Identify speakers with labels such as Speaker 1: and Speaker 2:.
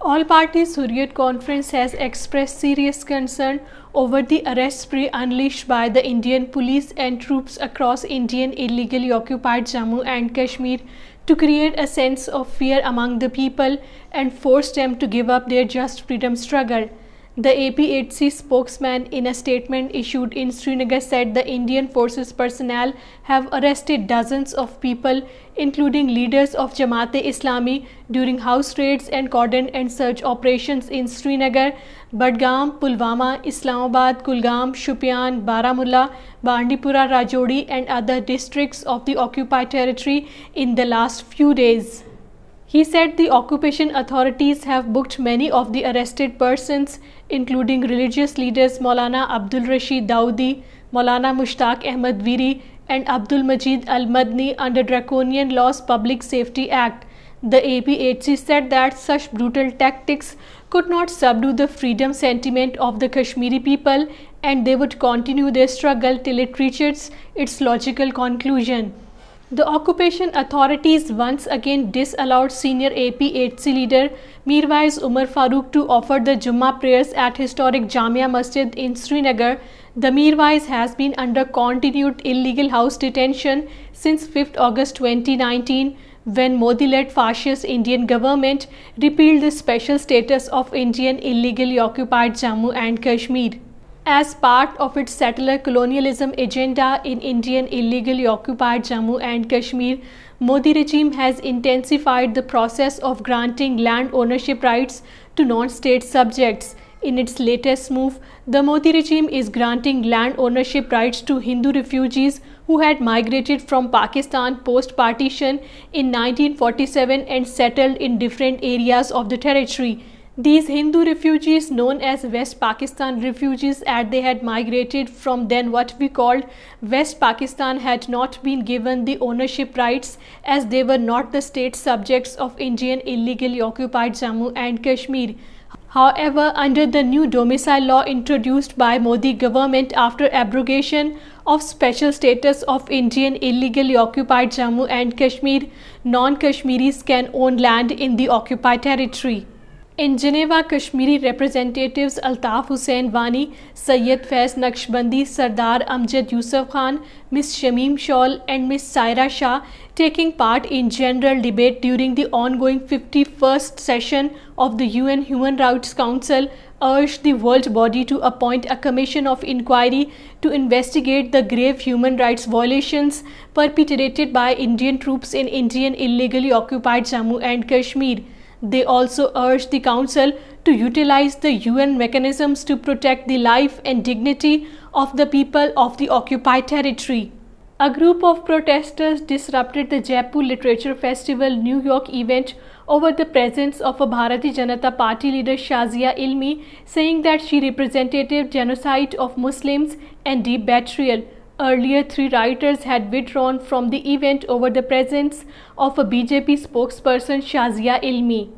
Speaker 1: All parties Hurriyat conference has expressed serious concern over the arrest spree unleashed by the Indian police and troops across Indian illegally occupied Jammu and Kashmir to create a sense of fear among the people and force them to give up their just freedom struggle. The APHC spokesman in a statement issued in Srinagar said the Indian forces personnel have arrested dozens of people, including leaders of Jamaat-e-Islami, during house raids and cordon and search operations in Srinagar, Budgam, Pulwama, Islamabad, Kulgam, Shopian, Baramulla, Bandipora, Rajouri and other districts of the occupied territory in the last few days. He said the occupation authorities have booked many of the arrested persons, including religious leaders Maulana Abdul Rashid Dawoodi, Maulana Mushtaq Ahmad Viri and Abdul Majid Al-Madni under Draconian Laws Public Safety Act. The APHC said that such brutal tactics could not subdue the freedom sentiment of the Kashmiri people and they would continue their struggle till it reaches its logical conclusion. The occupation authorities once again disallowed senior APHC leader Mirwais Umar Farooq to offer the Jummah prayers at historic Jamia Masjid in Srinagar. The Mirwais has been under continued illegal house detention since 5th August 2019 when Modi-led fascist Indian government repealed the special status of Indian illegally occupied Jammu and Kashmir. As part of its settler colonialism agenda in Indian illegally occupied Jammu and Kashmir, Modi regime has intensified the process of granting land ownership rights to non-state subjects. In its latest move, the Modi regime is granting land ownership rights to Hindu refugees who had migrated from Pakistan post-partition in 1947 and settled in different areas of the territory. These Hindu refugees, known as West Pakistan refugees, as they had migrated from then what we called West Pakistan, had not been given the ownership rights as they were not the state subjects of Indian illegally occupied Jammu and Kashmir. However, under the new domicile law introduced by Modi government after abrogation of special status of Indian illegally occupied Jammu and Kashmir, non-Kashmiris can own land in the occupied territory. In Geneva, Kashmiri representatives Altaf Hussain Wani, Sayyid Faiz Naqshbandi, Sardar Amjad Yusuf Khan, Ms. Shamim Shaul and Ms. Saira Shah taking part in general debate during the ongoing 51st session of the UN Human Rights Council urged the world body to appoint a commission of inquiry to investigate the grave human rights violations perpetrated by Indian troops in Indian illegally occupied Jammu and Kashmir. They also urged the Council to utilize the UN mechanisms to protect the life and dignity of the people of the occupied territory. A group of protesters disrupted the Jaipur Literature Festival New York event over the presence of a Bharatiya Janata Party leader Shazia Ilmi, saying that she represented genocide of Muslims and deep betrayal. Earlier, 3 writers had withdrawn from the event over the presence of a BJP spokesperson Shazia Ilmi.